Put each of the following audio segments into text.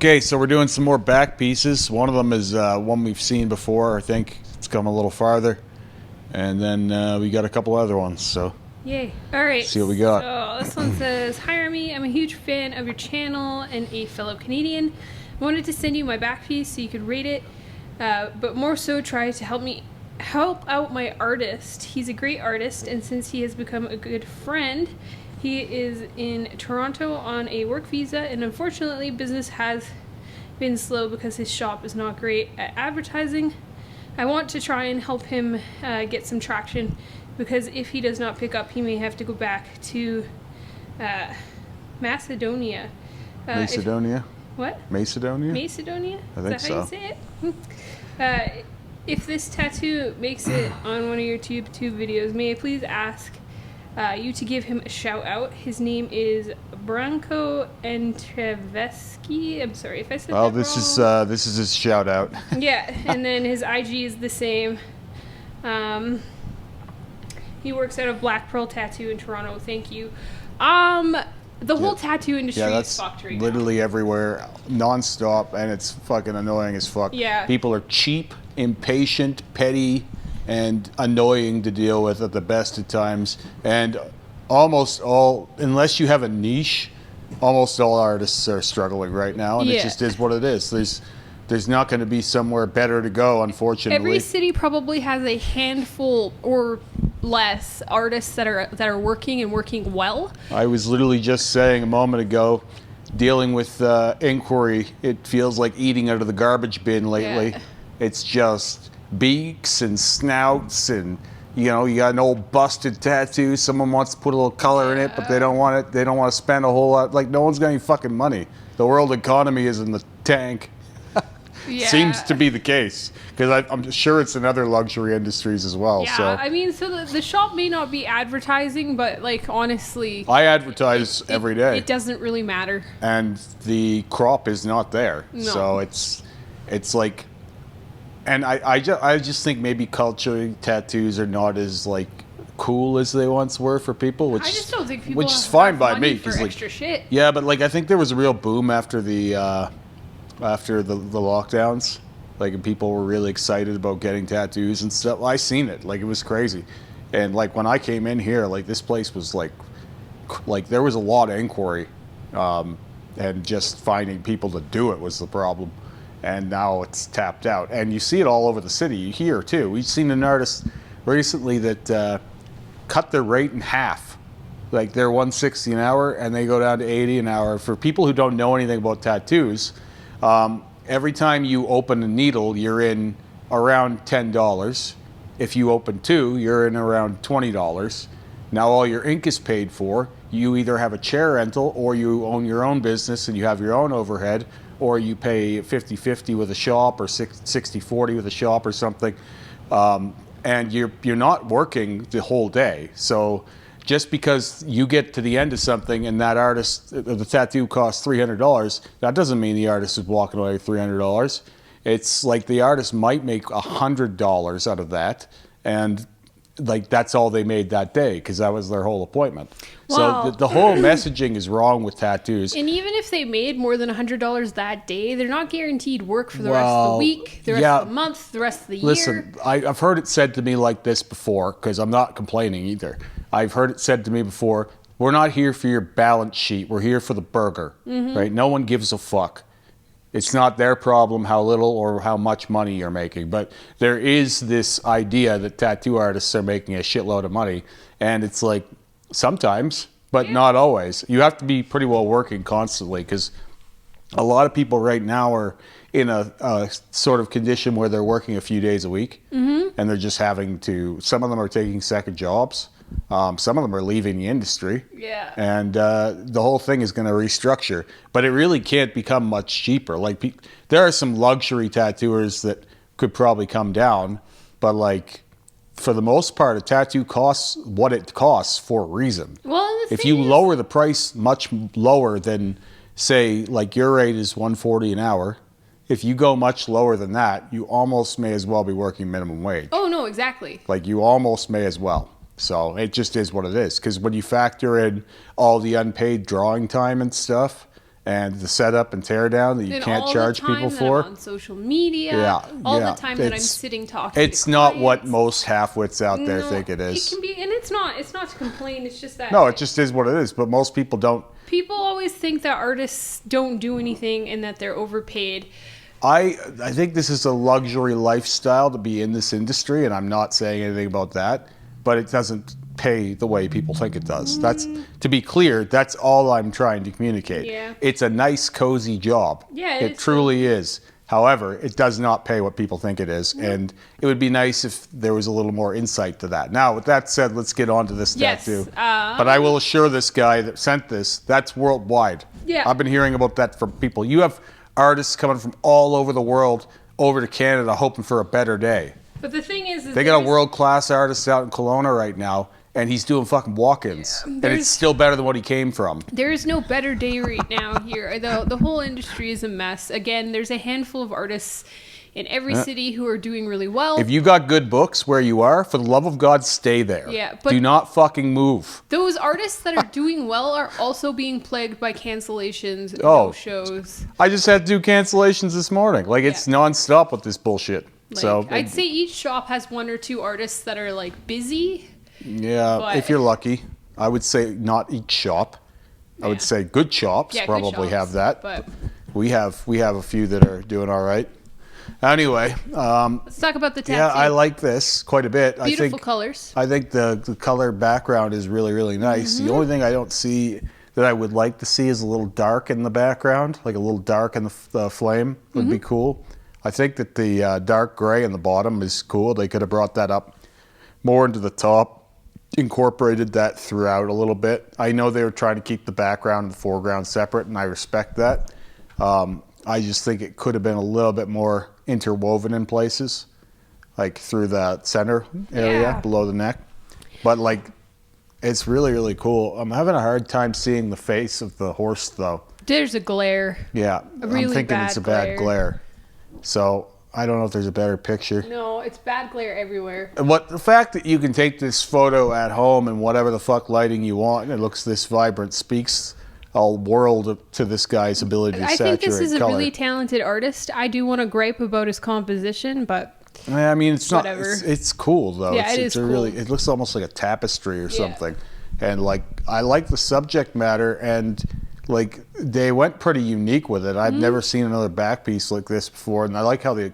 Okay, so we're doing some more back pieces. One of them is one we've seen before. I think it's come a little farther. And then we got a couple other ones, so. Yay. All right. See what we got. So this one says, "Hi Remy, I'm a huge fan of your channel and a fellow Canadian. I wanted to send you my back piece so you could rate it, but more so try to help out my artist. He's a great artist, and since he has become a good friend, he is in Toronto on a work visa, and unfortunately business has been slow because his shop is not great at advertising. I want to try and help him get some traction, because if he does not pick up, he may have to go back to Macedonia." Macedonia? What? Macedonia? Macedonia? I think Is that how you say it? If this tattoo makes it on one of your tube videos, may I please ask you to give him a shout out. His name is Branko Entreveski. I'm sorry if I said that wrong. This is his shout out. Yeah, and then his IG is the same. He works out of Black Pearl Tattoo in Toronto. Thank you. The whole tattoo industry is fucked right now. Literally everywhere, non-stop, and it's fucking annoying as fuck. Yeah. People are cheap, impatient, petty, and annoying to deal with at the best of times. And almost all, unless you have a niche, almost all artists are struggling right now, and it just is what it is. There's not going to be somewhere better to go, unfortunately. Every city probably has a handful or less artists that are working and working well. I was literally just saying a moment ago, dealing with inquiry, it feels like eating out of the garbage bin lately. Yeah. It's just beaks and snouts, and you got an old busted tattoo. Someone wants to put a little color in it, but they don't want it. They don't want to spend a whole lot. Like, no one's got any fucking money. The world economy is in the tank. Yeah. Seems to be the case, because I'm sure it's in other luxury industries as well. Yeah, so. I mean, so the shop may not be advertising, but like honestly, I advertise every day. It doesn't really matter. And the crop is not there, No. so it's like, and I just think maybe culture tattoos are not as like cool as they once were for people, which I just don't think people which is fine by money me, for like extra shit. Yeah, but like I think there was a real boom after the lockdowns, like, and people were really excited about getting tattoos and stuff. I seen it, like, it was crazy. And like when I came in here, like this place was like there was a lot of inquiry, and just finding people to do it was the problem. And now it's tapped out, and you see it all over the city here too. We've seen an artist recently that cut their rate in half. Like, they're $160 an hour and they go down to $80 an hour. For people who don't know anything about tattoos, every time you open a needle, you're in around $10. If you open two, you're in around $20. Now all your ink is paid for. You either have a chair rental, or you own your own business and you have your own overhead, or you pay 50-50 with a shop, or 60-40 with a shop or something. And you're not working the whole day. So just because you get to the end of something and that artist, the tattoo costs $300, that doesn't mean the artist is walking away with $300. It's like the artist might make $100 out of that, and like that's all they made that day because that was their whole appointment. Well, so the whole messaging is wrong with tattoos. And even if they made more than $100 that day, they're not guaranteed work for the rest of the week, the rest of the month, the rest of the year. Listen, I've heard it said to me like this before, because I'm not complaining either. I've heard it said to me before, we're not here for your balance sheet. We're here for the burger, right? No one gives a fuck. It's not their problem how little or how much money you're making. But there is this idea that tattoo artists are making a shitload of money. And it's like, sometimes, but not always. You have to be pretty well working constantly, because a lot of people right now are in a sort of condition where they're working a few days a week. And they're just having to, some of them are taking second jobs. Some of them are leaving the industry. Yeah. And the whole thing is going to restructure. But it really can't become much cheaper. Like, there are some luxury tattooers that could probably come down. But, like, for the most part, a tattoo costs what it costs for a reason. Well, if you lower the price much lower than, say, like your rate is $140 an hour, if you go much lower than that, you almost may as well be working minimum wage. Oh, no, exactly. Like, you almost may as well. So it just is what it is. Because when you factor in all the unpaid drawing time and stuff, and the setup and tear down that you And can't all charge the time people that for. I'm on social media, Yeah, all yeah. the time that I'm It's- sitting talking. It's to not what clients. most half-wits out there No, think it is. It can be, and it's not. It's not to complain. It's just that. No, it just is what it is. But most people don't. People always think that artists don't do anything and that they're overpaid. I think this is a luxury lifestyle to be in this industry, and I'm not saying anything about that, but it doesn't pay the way people think it does. That's, to be clear, that's all I'm trying to communicate. Yeah. It's a nice, cozy job. Yeah, it is truly is. However, it does not pay what people think it is, and it would be nice if there was a little more insight to that. Now, with that said, let's get on to this Yes, tattoo. But I will assure this guy that sent this, that's worldwide. Yeah. I've been hearing about that from people. You have artists coming from all over the world over to Canada hoping for a better day. But the thing is They got a there's- world-class artist out in Kelowna right now, and he's doing fucking walk-ins. And there's- it's still better than what he came from. There is no better day right now here. The whole industry is a mess. Again, there's a handful of artists in every city who are doing really well. If you got good books where you are, for the love of God, stay there. Yeah, but- do not fucking move. Those artists that are doing well are also being plagued by cancellations, Oh. no shows. I just had to do cancellations this morning. Like, it's nonstop with this bullshit. Like, So, I'd say each shop has one or two artists that are like busy. yeah, but- if you're lucky. I would say not each shop. I would Yeah. say good shops Yeah, good probably shops, have that. But We have a few that are doing all right. Anyway, let's talk about the tattoo. yeah, I like this quite a bit. Beautiful colors. I think the color background is really, really nice. The only thing I don't see that I would like to see is a little dark in the background, like a little dark in the flame would be cool. I think that the dark gray in the bottom is cool. They could have brought that up more into the top, incorporated that throughout a little bit. I know they were trying to keep the background and the foreground separate, and I respect that. I just think it could have been a little bit more interwoven in places, like through that center area Yeah. below the neck. But like, it's really, really cool. I'm having a hard time seeing the face of the horse though. There's a glare. Yeah, really I'm thinking bad it's a bad glare. So I don't know if there's a better picture. No, it's bad glare everywhere. But the fact that you can take this photo at home and whatever the fuck lighting you want, and it looks this vibrant, speaks a world to this guy's ability to I saturate think this is a color. really talented artist. I do want to gripe about his composition, but I mean, it's not. Whatever. It's cool though. Yeah, it's, it it's is a really. cool. It looks almost like a tapestry or Yeah. something, and like I like the subject matter, and like they went pretty unique with it. I've Mm-hmm. never seen another back piece like this before, and I like how the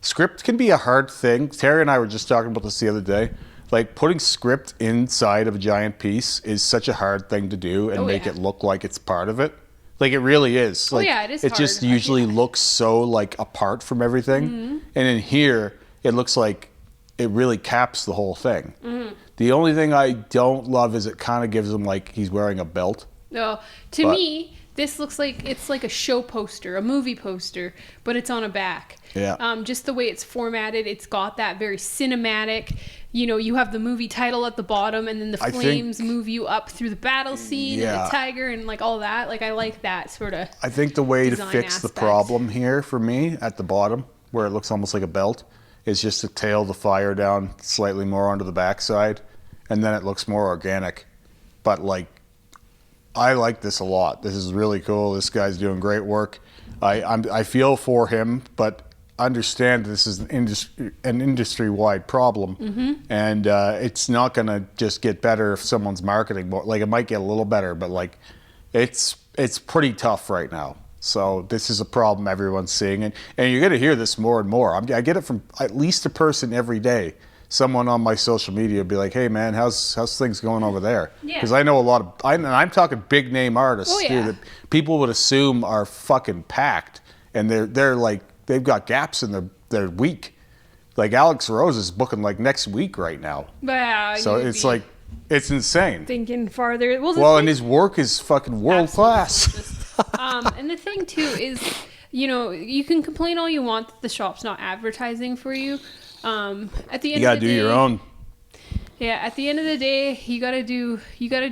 script can be a hard thing. Terry and I were just talking about this the other day. Like putting script inside of a giant piece is such a hard thing to do and Oh, make yeah. it look like it's part of it. Like it really is. Like, yeah, it is It just hard. usually looks so like apart from everything, Mm-hmm. and in here it looks like it really caps the whole thing. Mm-hmm. The only thing I don't love is it kind of gives him like he's wearing a belt. no. To But- me, this looks like it's like a show poster, a movie poster, but it's on a back. Yeah. Just the way it's formatted, it's got that very cinematic. You know, you have the movie title at the bottom, and then the I think- flames move you up through the battle scene and Yeah. the tiger and like all that. Like I like that sort of. I think the way to Design fix the aspect. problem here for me at the bottom, where it looks almost like a belt, is just to tail the fire down slightly more onto the backside, and then it looks more organic. But like, I like this a lot. This is really cool. This guy's doing great work. I feel for him, but understand this is an industry-wide problem, and it's not gonna just get better if someone's marketing more. Like it might get a little better, but like it's pretty tough right now. So this is a problem everyone's seeing, and you're gonna hear this more and more. I get it from at least a person every day. Someone on my social media will be like, "Hey man, how's things going over there?" Yeah. Because I know a lot of, and I'm talking big name artists Oh, too, yeah. that people would assume are fucking packed, and they're like they've got gaps in their week. Like Alex Rose is booking like next week right now, Yeah. so you'd it's be like it's insane. thinking farther. Well, Well, the and his work is fucking world class. and the thing too is, you know, you can complain all you want that the shop's not advertising for you. At the end You gotta of the do day, your own. Yeah, at the end of the day, you gotta do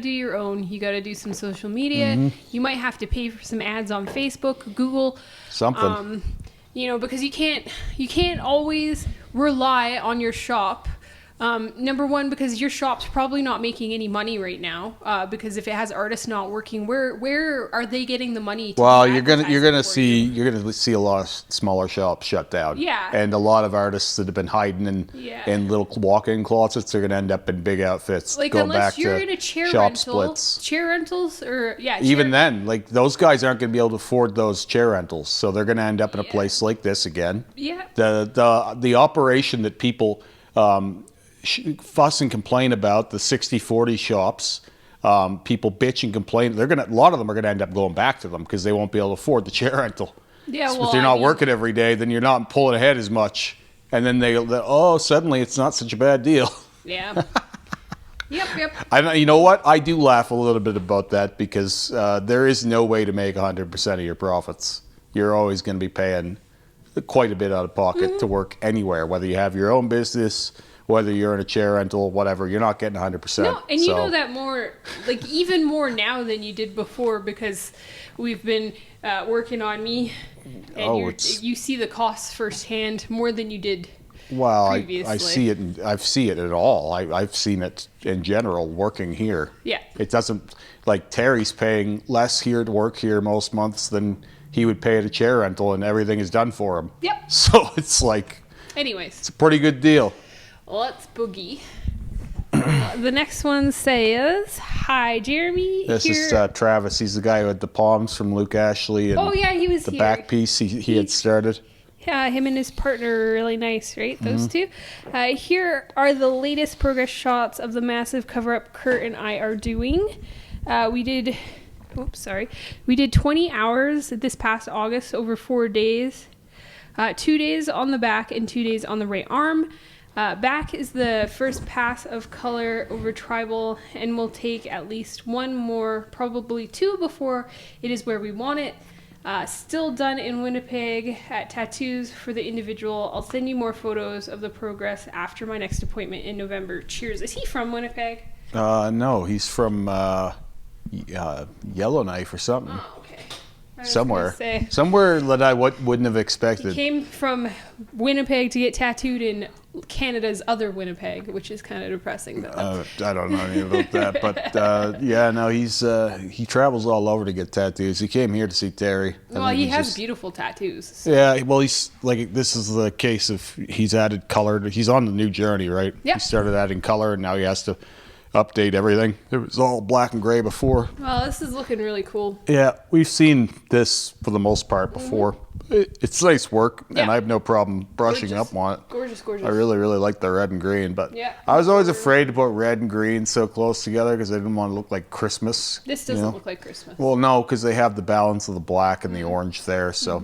your own. You gotta do some social media. Mm-hmm. You might have to pay for some ads on Facebook, Google. Something. You know, because you can't always rely on your shop Number one, because your shop's probably not making any money right now. Because if it has artists not working, where are they getting the money? Well, you're gonna see a lot of smaller shops shut down. Yeah. And a lot of artists that have been hiding in little walk-in closets are gonna end up in big outfits. Like going unless back you're to in a chair shop rental, splits. chair rentals, or Even then, like those guys aren't gonna be able to afford those chair rentals, so they're gonna end up in a place like this again. Yeah. The operation that people fuss and complain about, the 60/40 shops, people bitch and complain. A lot of them are gonna end up going back to them because they won't be able to afford the chair rental. Yeah, So well, if they're not working every day, then you're not pulling ahead as much, and then suddenly it's not such a bad deal. Yeah. Yep. You know what? I do laugh a little bit about that because there is no way to make 100% of your profits. You're always going to be paying quite a bit out of pocket to work anywhere, whether you have your own business, whether you're in a chair rental, whatever. You're not getting 100%. No, and you know that more, like even more now than you did before because we've been working on me, and you see the costs firsthand more than you did. Well, I see it. I've seen it at all. I've seen it in general working here. Yeah. It doesn't, like Terry's paying less here to work here most months than he would pay at a chair rental, and everything is done for him. Yep. So it's like, anyways, it's a pretty good deal. Let's boogie. The next one says, "Hi, Jeremy." This is Travis. He's the guy who had the palms from Luke Ashley. And he was the here. back piece he had started. Yeah, him and his partner are really nice, right? Those two. Here are the latest progress shots of the massive cover-up Kurt and I are doing. We did 20 hours this past August over 4 days. 2 days on the back and 2 days on the right arm. Back is the first pass of color over tribal, and we'll take at least one more, probably two, before it is where we want it. Still done in Winnipeg at Tattoos for the individual. I'll send you more photos of the progress after my next appointment in November. Cheers. Is he from Winnipeg? No, he's from Yellowknife or something. Oh, okay. Somewhere that I wouldn't have expected. He came from Winnipeg to get tattooed in Canada's other Winnipeg, which is kind of depressing. I don't know anything about that, but he travels all over to get tattoos. He came here to see Terry. Well, he has beautiful tattoos. So. Yeah, well, he's like, this is the case of he's added color. He's on the new journey, right? Yeah. He started adding color, and now he has to update everything. It was all black and gray before. Well, this is looking really cool. Yeah, we've seen this for the most part before. It's nice work, and I have no problem brushing up on it. Gorgeous. I really like the red and green, but yeah. I was always afraid to put red and green so close together because I didn't want to look like Christmas. This doesn't look like Christmas. Well, no, because they have the balance of the black and the orange there, so...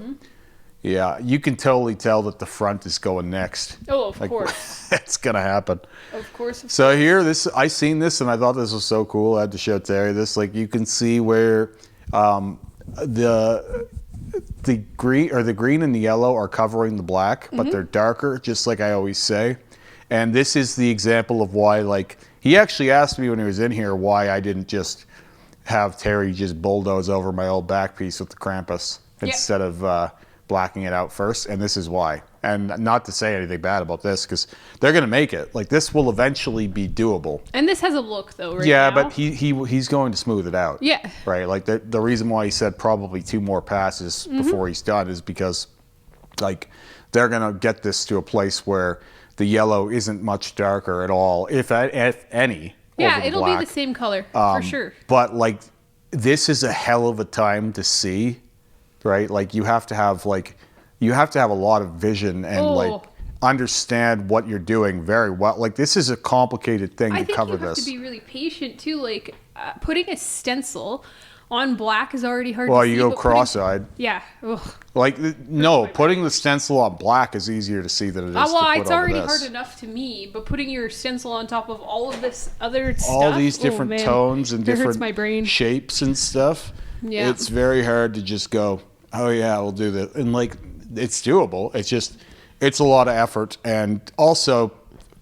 Yeah, you can totally tell that the front is going next. Oh, of course. That's going to happen. Of course. So here, I seen this and I thought this was so cool. I had to show Terry this. Like, you can see where the green and the yellow are covering the black, but they're darker, just like I always say. And this is the example of why, like, he actually asked me when he was in here why I didn't just have Terry just bulldoze over my old back piece with the Krampus instead of blacking it out first, and this is why. And not to say anything bad about this, because they're going to make it. Like, this will eventually be doable. And this has a look, though, right Yeah, now. but he's going to smooth it out. Yeah. Right? Like, the reason why he said probably 2 more passes before he's done is because, like, they're going to get this to a place where the yellow isn't much darker at all, if any. Yeah, it'll be the same color, for sure. But, like, this is a hell of a time to see. Right, like you have to have a lot of vision and like understand what you're doing very well. Like, this is a complicated thing to cover this. I think you have to be really patient too. Like putting a stencil on black is already hard. Well, to you see, go cross-eyed. Yeah. Like putting the stencil on black is easier to see than it is. Well, to put it's over already this. hard enough to me, but putting your stencil on top of all of this other stuff, all these different tones and different hurts my brain. Shapes and stuff. Yeah, it's very hard to just go, oh yeah, we'll do that. And like, it's doable. It's a lot of effort. And also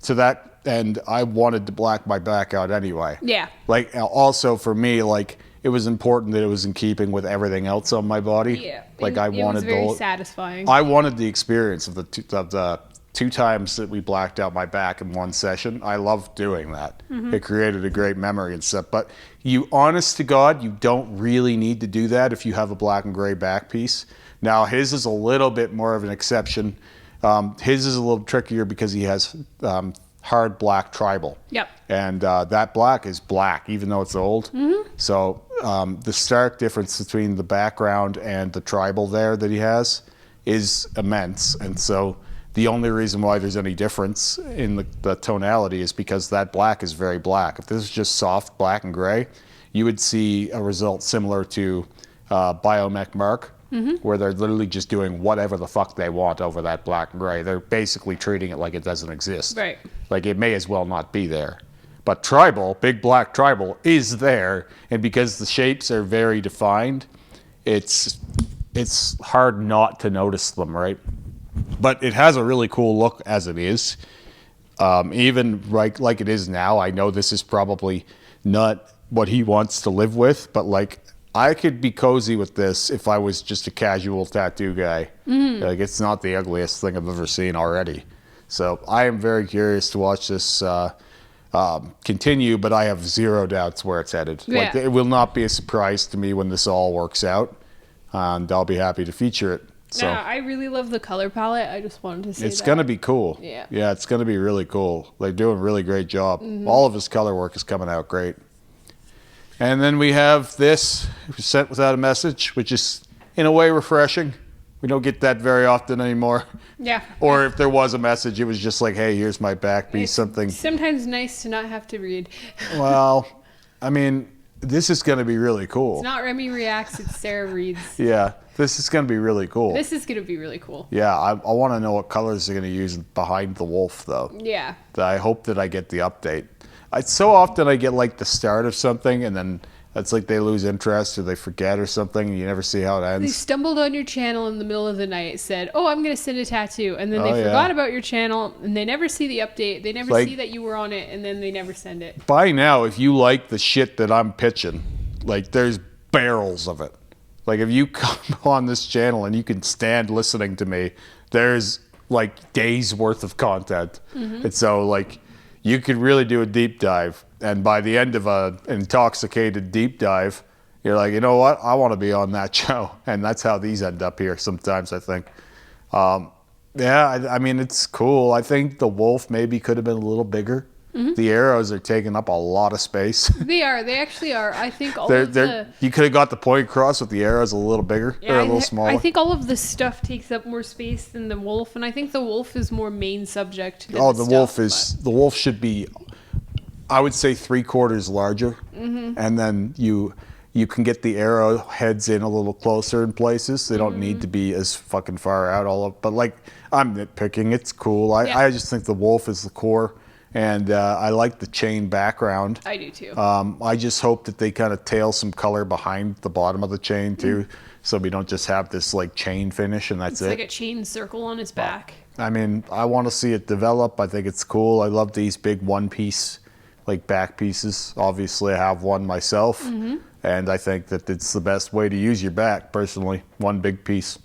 to that end, I wanted to black my back out anyway. Yeah. Like, also for me, like, it was important that it was in keeping with everything else on my body. Yeah. Like, it was very satisfying. I wanted the experience of 2 times that we blacked out my back in one session. I love doing that. It created a great memory and stuff. But you, honest to God, you don't really need to do that if you have a black and gray back piece. Now, his is a little bit more of an exception. His is a little trickier because he has hard black tribal. Yep. And that black is black, even though it's old. So the stark difference between the background and the tribal there that he has is immense. And so the only reason why there's any difference in the tonality is because that black is very black. If this is just soft black and gray, you would see a result similar to Biomech Mark, where they're literally just doing whatever the fuck they want over that black and gray. They're basically treating it like it doesn't exist. Right. Like it may as well not be there. But tribal, big black tribal, is there, and because the shapes are very defined, it's hard not to notice them, right? But it has a really cool look as it is. Even like it is now, I know this is probably not what he wants to live with, but like I could be cozy with this if I was just a casual tattoo guy. Like it's not the ugliest thing I've ever seen already. So I am very curious to watch this continue, but I have zero doubts where it's headed. Yeah. Like it will not be a surprise to me when this all works out, and I'll be happy to feature it. So Yeah, I really love the color palette. I just wanted to say it's that. gonna be cool. Yeah. Yeah, it's gonna be really cool. They're doing a really great job. All of his color work is coming out great. And then we have this sent without a message, which is in a way refreshing. We don't get that very often anymore. Yeah. Or if there was a message, it was just like, hey, here's my back piece, It's something. sometimes nice to not have to read. Well, I mean, this is going to be really cool. It's not Remy reacts, it's Sarah reads. Yeah, this is going to be really cool. This is going to be really cool. Yeah, I want to know what colors they're going to use behind the wolf, though. Yeah. I hope that I get the update. So often I get like the start of something and then it's like they lose interest or they forget or something and you never see how it They ends. stumbled on your channel in the middle of the night, said, oh, I'm going to send a tattoo. And then Oh, they yeah. forgot about your channel and they never see the update. They never Like- see that you were on it and then they never send it. By now, if you like the shit that I'm pitching, like there's barrels of it. Like if you come on this channel and you can stand listening to me, there's like days worth of content. And so like you could really do a deep dive. And by the end of an intoxicated deep dive, you're like, you know what? I want to be on that show. And that's how these end up here sometimes, I think. Yeah, I mean, it's cool. I think the wolf maybe could have been a little bigger. The arrows are taking up a lot of space. They are. They actually are. I think all They're, of the... you could have got the point across with the arrows a little bigger or a little smaller. I think all of the stuff takes up more space than the wolf, and I think the wolf is more main subject than the wolf should be, I would say 3/4 larger, and then you can get the arrow heads in a little closer in places. They don't need to be as fucking far out but like I'm nitpicking. It's cool. I just think the wolf is the core. And I like the chain background. I do too. I just hope that they kind of tail some color behind the bottom of the chain too, so we don't just have this like chain finish and that's it's it. like a chain circle on his back. I mean, I want to see it develop. I think it's cool. I love these big one-piece, like back pieces. Obviously, I have one myself, and I think that it's the best way to use your back. Personally, one big piece.